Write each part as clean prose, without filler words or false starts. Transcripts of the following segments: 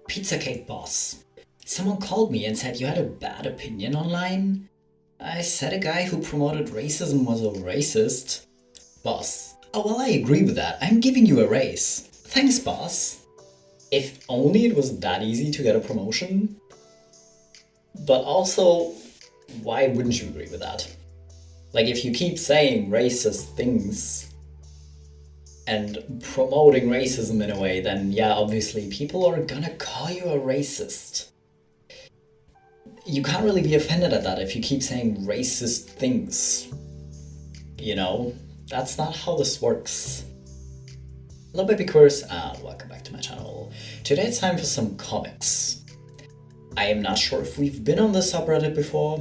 Pizza Cake Boss. Someone called me and said you had a bad opinion online. I said a guy who promoted racism was a racist. Boss. Oh, well, I agree with that. I'm giving you a raise. Thanks, boss. If only it was that easy to get a promotion. But also, why wouldn't you agree with that? Like, if you keep saying racist things and promoting racism in a way, then yeah, obviously people are gonna call you a racist. You can't really be offended at that if you keep saying racist things. You know? That's not how this works. Hello BabyQueers and welcome back to my channel. Today it's time for some comics. I am not sure if we've been on this subreddit before.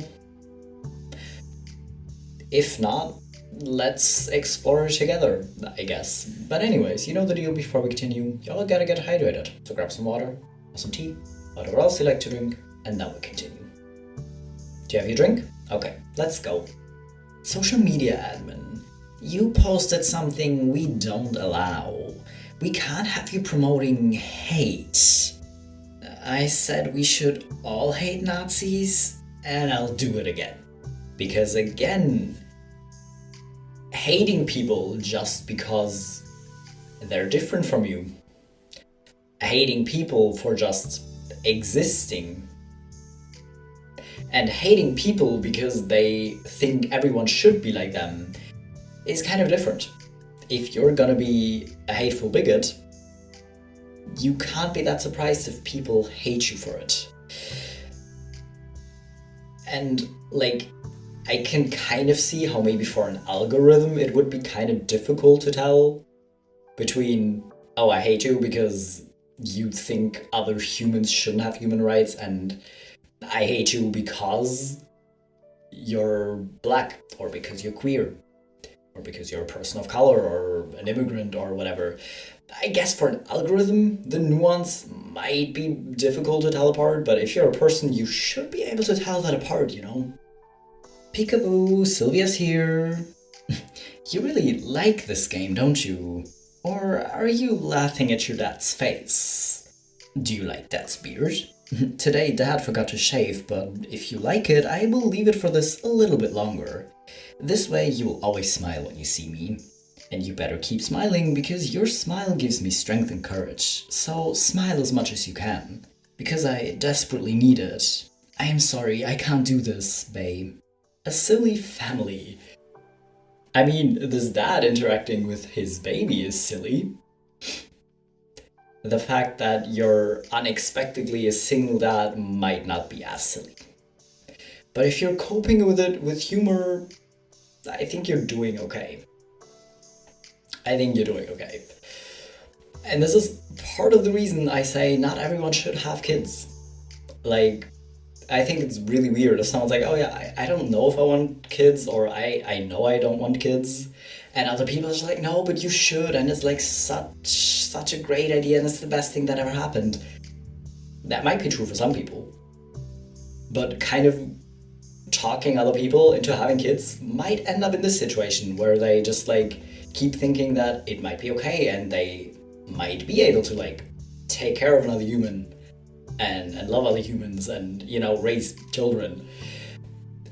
If not, let's explore it together, I guess. But anyways, you know the deal. Before we continue, y'all gotta get hydrated. So grab some water, or some tea, whatever else you like to drink, and now we continue. Do you have your drink? Okay, let's go. Social media admin. You posted something we don't allow. We can't have you promoting hate. I said we should all hate Nazis, and I'll do it again. Because again, hating people just because they're different from you, hating people for just existing, and hating people because they think everyone should be like them is kind of different. If you're gonna be a hateful bigot, you can't be that surprised if people hate you for it. And like, I can kind of see how maybe for an algorithm it would be kind of difficult to tell between, oh, I hate you because you think other humans shouldn't have human rights, and I hate you because you're black, or because you're queer, or because you're a person of color, or an immigrant, or whatever. I guess for an algorithm, the nuance might be difficult to tell apart, but if you're a person, you should be able to tell that apart, you know? Peekaboo, Sylvia's here. You really like this game, don't you? Or are you laughing at your dad's face? Do you like dad's beard? Today dad forgot to shave, but if you like it, I will leave it for this a little bit longer. This way you will always smile when you see me. And you better keep smiling, because your smile gives me strength and courage. So smile as much as you can, because I desperately need it. I am sorry, I can't do this, babe. A silly family. I mean, this dad interacting with his baby is silly. The fact that you're unexpectedly a single dad might not be as silly. But if you're coping with it with humor, I think you're doing okay. I think you're doing okay. And this is part of the reason I say not everyone should have kids. Like, I think it's really weird if someone's like, oh yeah, I don't know if I want kids, or I know I don't want kids. And other people are just like, no, but you should, and it's like such a great idea, and it's the best thing that ever happened. That might be true for some people. But kind of talking other people into having kids might end up in this situation where they just like keep thinking that it might be okay, and they might be able to like take care of another human and love other humans and, you know, raise children.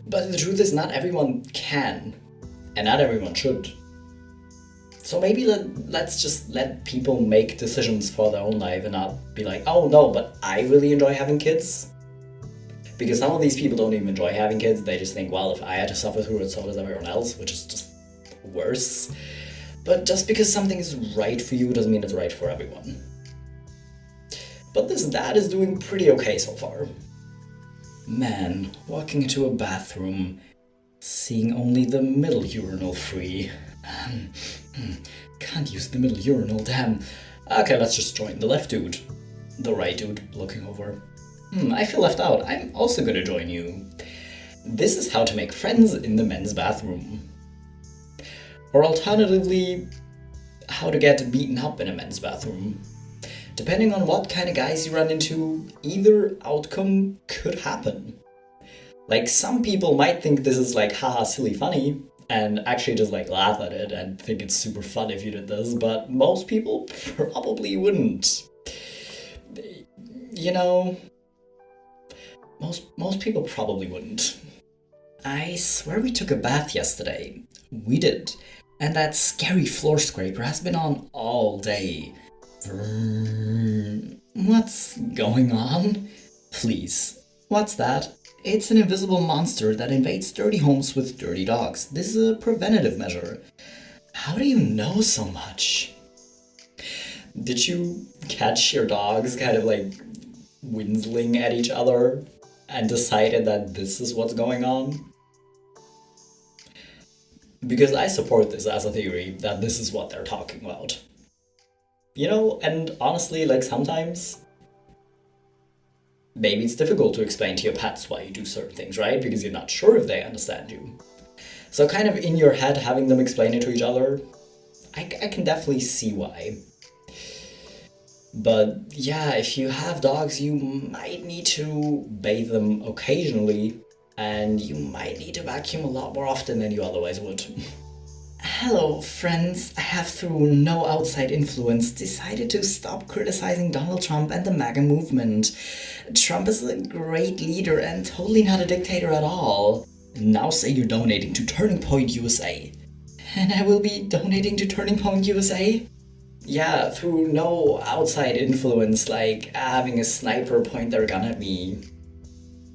But the truth is, not everyone can, and not everyone should. So maybe let's just let people make decisions for their own life and not be like, oh no, but I really enjoy having kids. Because some of these people don't even enjoy having kids. They just think, well, if I had to suffer through it, so does everyone else, which is just worse. But just because something is right for you doesn't mean it's right for everyone. But this dad is doing pretty okay so far. Man, walking into a bathroom, seeing only the middle urinal free. Can't use the middle urinal, damn. Okay, let's just join the left dude. The right dude looking over. I feel left out. I'm also gonna join you. This is how to make friends in the men's bathroom. Or alternatively, how to get beaten up in a men's bathroom. Depending on what kind of guys you run into, either outcome could happen. Like, some people might think this is like, haha, silly funny, and actually just like laugh at it and think it's super fun if you did this, but most people probably wouldn't. you know, most people probably wouldn't. I swear we took a bath yesterday. We did. And that scary floor scraper has been on all day. What's going on? Please. What's that? It's an invisible monster that invades dirty homes with dirty dogs. This is a preventative measure. How do you know so much? Did you catch your dogs kind of like winseling at each other and decided that this is what's going on? Because I support this as a theory that this is what they're talking about. You know, and honestly, like sometimes maybe it's difficult to explain to your pets why you do certain things, right? Because you're not sure if they understand you. So kind of in your head having them explain it to each other, I can definitely see why. But yeah, if you have dogs, you might need to bathe them occasionally, and you might need to vacuum a lot more often than you otherwise would. Hello, friends. I have, through no outside influence, decided to stop criticizing Donald Trump and the MAGA movement. Trump is a great leader and totally not a dictator at all. Now say you're donating to Turning Point USA. And I will be donating to Turning Point USA? Yeah, through no outside influence, like having a sniper point their gun at me.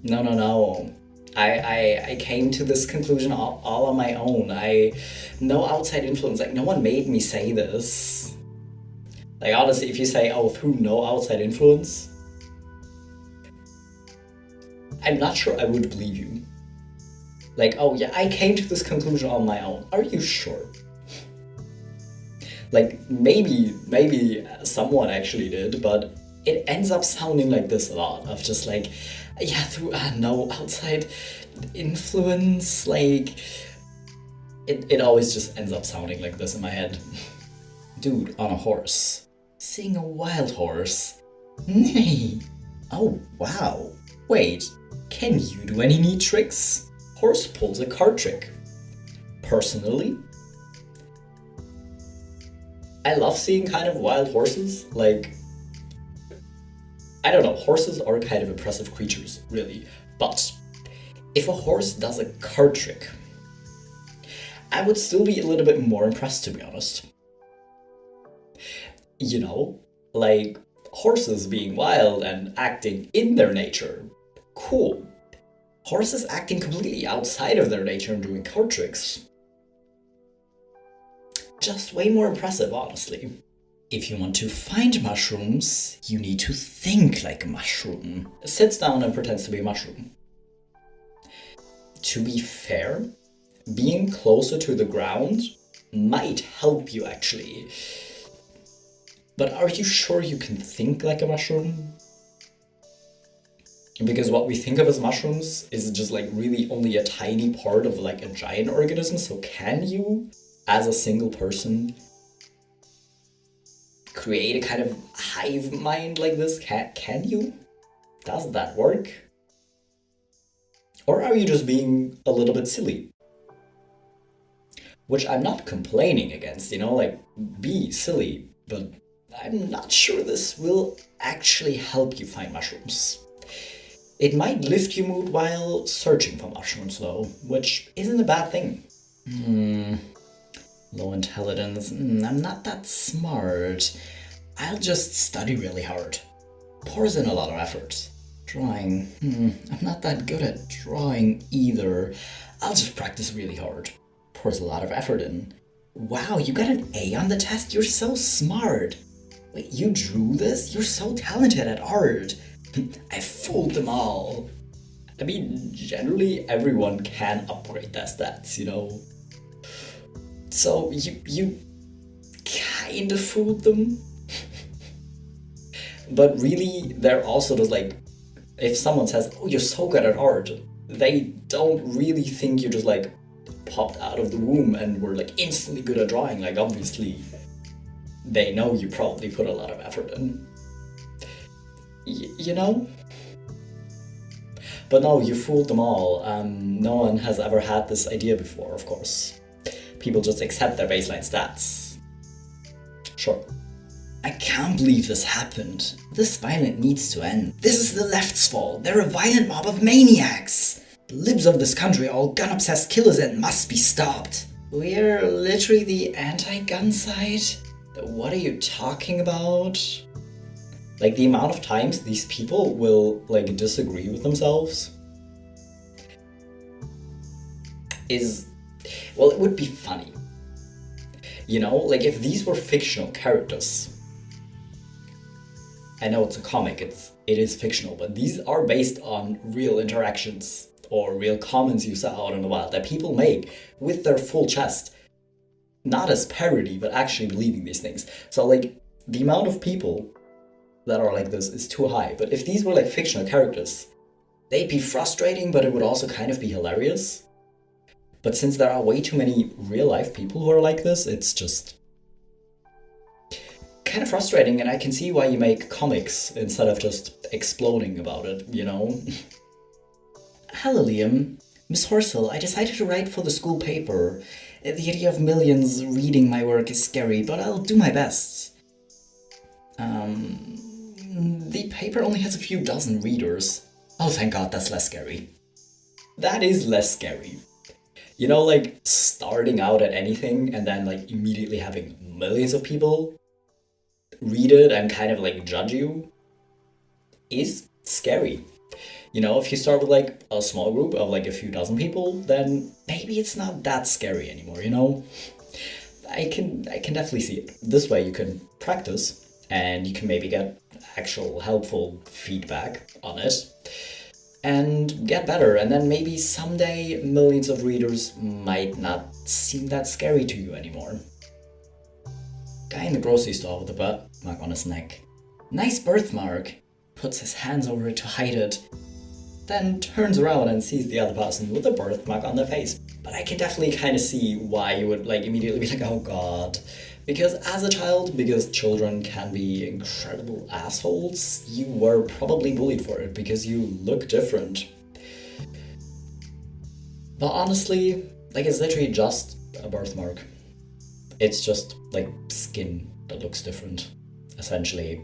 No. I came to this conclusion all on my own. No outside influence, like no one made me say this. Like honestly, if you say, oh, through no outside influence, I'm not sure I would believe you. Like, oh yeah, I came to this conclusion on my own. Are you sure? Like maybe someone actually did, but it ends up sounding like this a lot of just like, yeah, through no outside influence, like it always just ends up sounding like this in my head. Dude on a horse, seeing a wild horse. Nay. Oh wow. Wait, can you do any neat tricks? Horse pulls a card trick. Personally, I love seeing kind of wild horses. Like, I don't know, horses are kind of impressive creatures, really. But if a horse does a card trick, I would still be a little bit more impressed, to be honest. You know, like horses being wild and acting in their nature, cool. Horses acting completely outside of their nature and doing card tricks, just way more impressive, honestly. If you want to find mushrooms, you need to think like a mushroom. Sits down and pretends to be a mushroom. To be fair, being closer to the ground might help you actually. But are you sure you can think like a mushroom? Because what we think of as mushrooms is just like really only a tiny part of like a giant organism, so can you, as a single person, create a kind of hive mind like this? Can you? Does that work? Or are you just being a little bit silly? Which I'm not complaining against, you know, like, be silly, but I'm not sure this will actually help you find mushrooms. It might lift your mood while searching for mushrooms though, which isn't a bad thing. Low intelligence, I'm not that smart. I'll just study really hard. Pours in a lot of effort. Drawing, I'm not that good at drawing either. I'll just practice really hard. Pours a lot of effort in. Wow, you got an A on the test? You're so smart. Wait, you drew this? You're so talented at art. I fooled them all. I mean, generally everyone can upgrade their stats, you know? So you kind of fooled them. But really, they're also just like, if someone says, oh, you're so good at art, they don't really think you just like popped out of the womb and were like instantly good at drawing. Like obviously, they know you probably put a lot of effort in. You know? But no, you fooled them all. No one has ever had this idea before, of course. People just accept their baseline stats. Sure. I can't believe this happened. This violence needs to end. This is the left's fault. They're a violent mob of maniacs. The libs of this country are all gun-obsessed killers and must be stopped. We're literally the anti-gun side? What are you talking about? Like, the amount of times these people will, like, disagree with themselves is, well, it would be funny. You know, like, if these were fictional characters. I know it's a comic, it is fictional, but these are based on real interactions or real comments you saw out in the wild that people make with their full chest. Not as parody, but actually believing these things. So, like, the amount of people that are like this is too high. But if these were like fictional characters, they'd be frustrating, but it would also kind of be hilarious. But since there are way too many real life people who are like this, it's just kind of frustrating, and I can see why you make comics instead of just exploding about it, you know? Hello, Liam. Miss Horsell, I decided to write for the school paper. The idea of millions reading my work is scary, but I'll do my best. The paper only has a few dozen readers. Oh, thank God, that's less scary. That is less scary. You know, like, starting out at anything and then, like, immediately having millions of people read it and kind of, like, judge you is scary. You know, if you start with, like, a small group of, like, a few dozen people, then maybe it's not that scary anymore, you know? I can definitely see it. This way you can practice and you can maybe get actual helpful feedback on it and get better, and then maybe someday millions of readers might not seem that scary to you anymore. Guy in the grocery store with a birthmark on his neck. Nice birthmark. Puts his hands over it to hide it, then turns around and sees the other person with a birthmark on their face. But I can definitely kind of see why you would like immediately be like, oh God. Because as a child, because children can be incredible assholes, you were probably bullied for it because you look different. But honestly, like, it's literally just a birthmark. It's just like skin that looks different, essentially.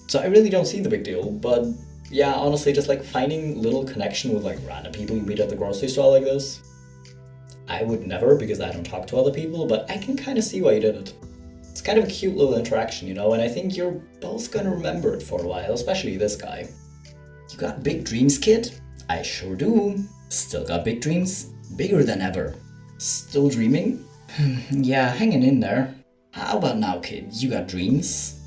So I really don't see the big deal, but yeah, honestly, just like finding little connection with like random people you meet at the grocery store like this. I would never, because I don't talk to other people, but I can kind of see why you did it. It's kind of a cute little interaction, you know, and I think you're both gonna remember it for a while, especially this guy. You got big dreams, kid? I sure do. Still got big dreams? Bigger than ever. Still dreaming? Yeah, hanging in there. How about now, kid? You got dreams?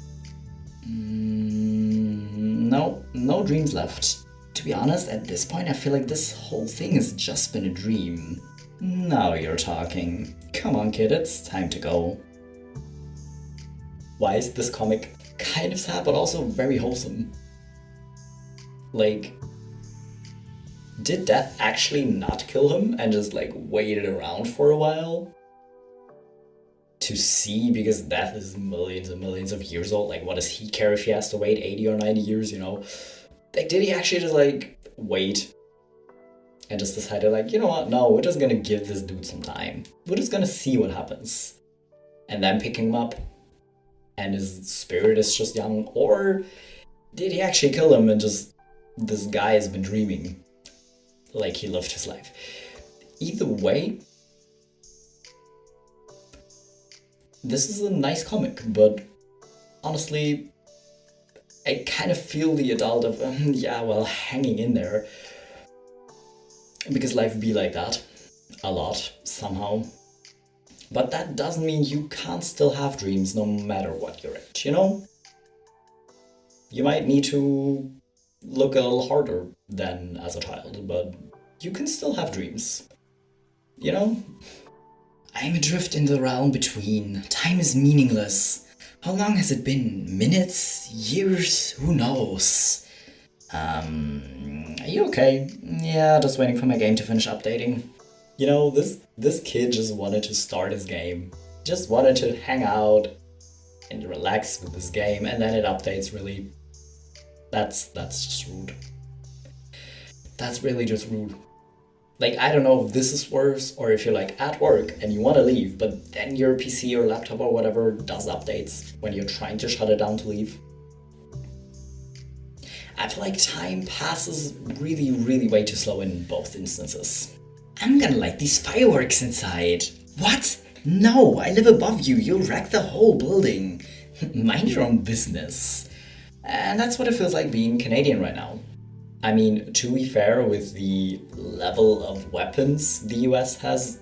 No, no dreams left. To be honest, at this point I feel like this whole thing has just been a dream. Now you're talking. Come on, kid, it's time to go. Why is this comic kind of sad, but also very wholesome? Like, did death actually not kill him and just like waited around for a while? To see, because death is millions and millions of years old. Like, what does he care if he has to wait 80 or 90 years, you know? Like, did he actually just like wait and just decided like, you know what, no, we're just gonna give this dude some time. We're just gonna see what happens. And then pick him up and his spirit is just young? Or did he actually kill him and just, this guy has been dreaming like he lived his life? Either way, this is a nice comic, but honestly, I kind of feel the adult of, yeah, well, hanging in there. Because life be like that. A lot, somehow. But that doesn't mean you can't still have dreams no matter what you're at, you know? You might need to look a little harder than as a child, but you can still have dreams. You know? I'm adrift in the realm between. Time is meaningless. How long has it been? Minutes? Years? Who knows? Are you okay? Yeah, just waiting for my game to finish updating. You know, this kid just wanted to start his game. Just wanted to hang out and relax with this game, and then it updates, really. That's just rude. That's really just rude. Like, I don't know if this is worse or if you're like at work and you want to leave, but then your PC or laptop or whatever does updates when you're trying to shut it down to leave. I feel like time passes really, really way too slow in both instances. I'm gonna light these fireworks inside. What? No, I live above you. You'll wreck the whole building. Mind your own business. And that's what it feels like being Canadian right now. I mean, to be fair, with the level of weapons the US has,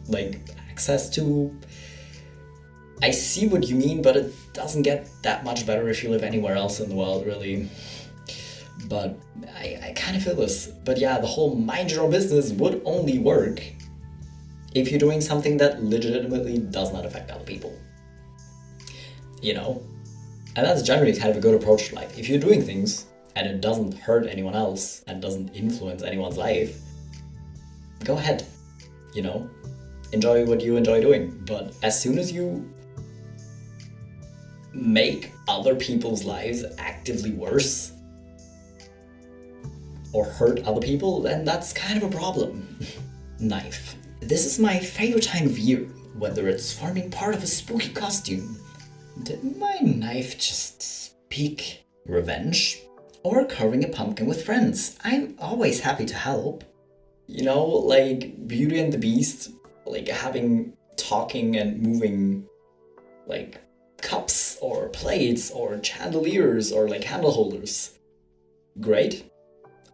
like, access to, I see what you mean, but it doesn't get that much better if you live anywhere else in the world, really. But I kind of feel this. But yeah, the whole mind your own business would only work if you're doing something that legitimately does not affect other people. You know? And that's generally kind of a good approach to life. If you're doing things and it doesn't hurt anyone else and doesn't influence anyone's life, go ahead, you know? Enjoy what you enjoy doing. But as soon as you make other people's lives actively worse or hurt other people, then that's kind of a problem. Knife. This is my favorite time of year, whether it's forming part of a spooky costume. Did my knife just speak revenge? Or carving a pumpkin with friends. I'm always happy to help. You know, like Beauty and the Beast, like having talking and moving, like, cups or plates or chandeliers or like candle holders. Great.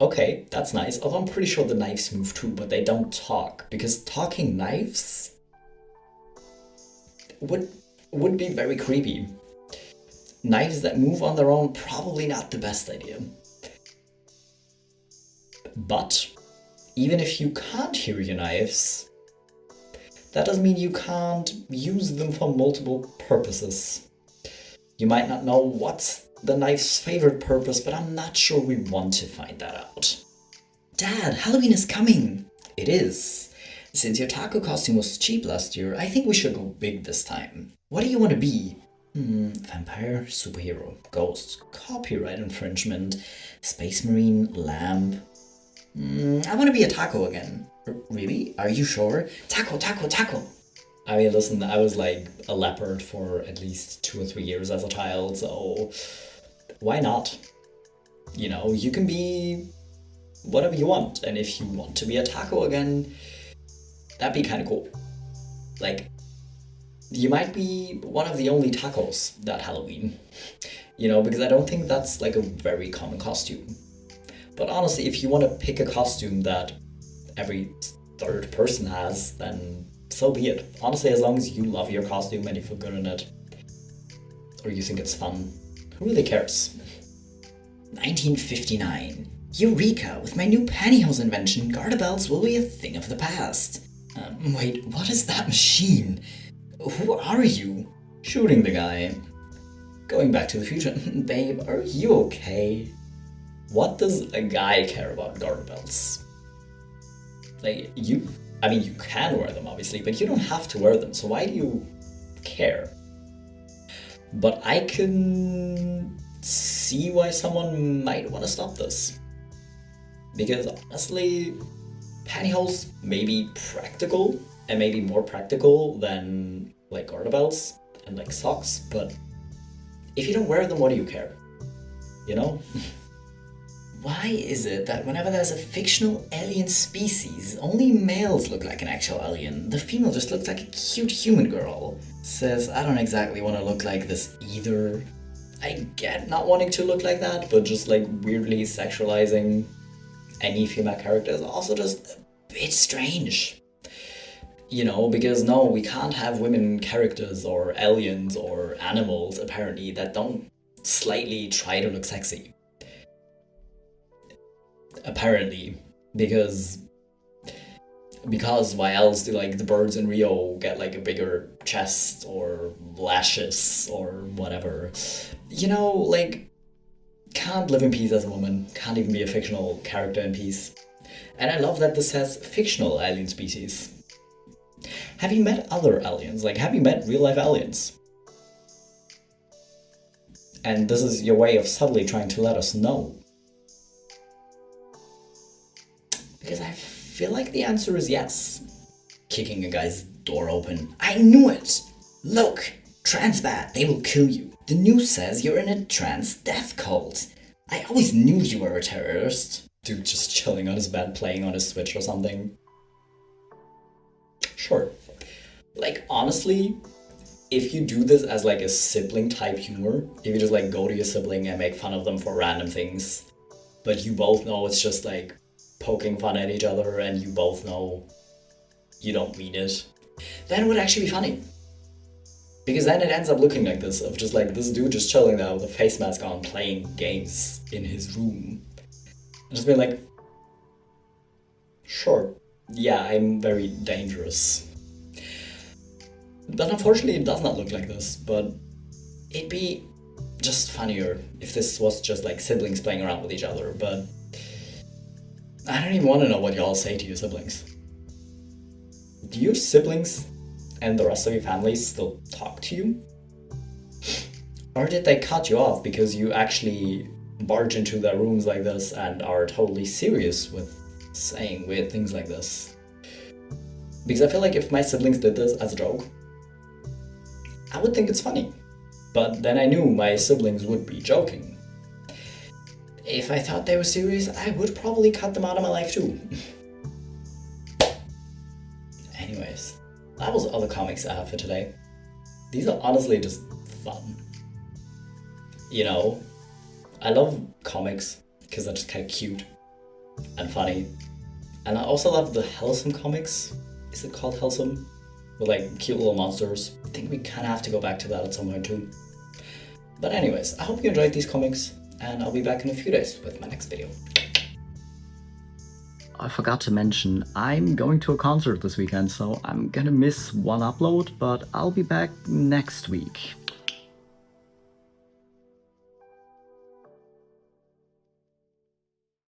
Okay, that's nice. Although I'm pretty sure the knives move too, but they don't talk. Because talking knives would be very creepy. Knives that move on their own, probably not the best idea. But even if you can't hear your knives, that doesn't mean you can't use them for multiple purposes. You might not know what's the knife's favorite purpose, but I'm not sure we want to find that out. Dad, Halloween is coming! It is. Since your taco costume was cheap last year, I think we should go big this time. What do you want to be? Vampire, superhero, ghost, copyright infringement, space marine, lamp. I want to be a taco again. Really? Are you sure? Taco, taco, taco! I mean, listen, I was like a leopard for at least 2 or 3 years as a child, so why not? You know, you can be whatever you want, and if you want to be a taco again, that'd be kind of cool. Like, you might be one of the only tacos that Halloween, you know, because I don't think that's like a very common costume. But honestly, if you want to pick a costume that every third person has, then so be it. Honestly, as long as you love your costume and you feel good in it, or you think it's fun, who really cares? 1959. Eureka! With my new pantyhose invention, garter belts will be a thing of the past. Wait, what is that machine? Who are you? Shooting the guy. Going back to the future. Babe, are you okay? What does a guy care about garter belts? Like, you can wear them, obviously, but you don't have to wear them, so why do you care? But I can see why someone might want to stop this. Because honestly, pantyhose may be practical, and maybe more practical than like garter belts and like socks, but if you don't wear them, what do you care? You know? Why is it that whenever there's a fictional alien species, only males look like an actual alien? The female just looks like a cute human girl. Says, I don't exactly want to look like this either. I get not wanting to look like that, but just like weirdly sexualizing any female character is also just a bit strange. You know, because no, we can't have women characters or aliens or animals, apparently, that don't slightly try to look sexy. Apparently, because why else do like the birds in Rio get like a bigger chest or lashes or whatever? You know, like, can't live in peace as a woman, can't even be a fictional character in peace. And I love that this says fictional alien species. Have you met other aliens? Like, have you met real life aliens? And this is your way of subtly trying to let us know. Because I feel like the answer is yes. Kicking a guy's door open. I knew it! Look! Trans bad, they will kill you. The news says you're in a trans death cult. I always knew you were a terrorist. Dude just chilling on his bed playing on his Switch or something. Sure. Like, honestly, if you do this as like a sibling type humor, if you just like go to your sibling and make fun of them for random things, but you both know it's just like poking fun at each other and you both know you don't mean it, then it would actually be funny. Because then it ends up looking like this, of just like this dude just chilling there with a face mask on playing games in his room. And just being like, sure, yeah, I'm very dangerous. But unfortunately it does not look like this, but it'd be just funnier if this was just like siblings playing around with each other, but I don't even want to know what y'all say to your siblings. Do your siblings and the rest of your family still talk to you? Or did they cut you off because you actually barge into their rooms like this and are totally serious with saying weird things like this? Because I feel like if my siblings did this as a joke, I would think it's funny. But then I knew my siblings would be joking. If I thought they were serious, I would probably cut them out of my life too. Anyways, that was all the comics I have for today. These are honestly just fun. You know, I love comics because they're just kind of cute and funny. And I also love the Wholesome comics. Is it called Wholesome? With like cute little monsters. I think we kind of have to go back to that at some point too. But anyways, I hope you enjoyed these comics and I'll be back in a few days with my next video. I forgot to mention, I'm going to a concert this weekend, so I'm gonna miss one upload, but I'll be back next week.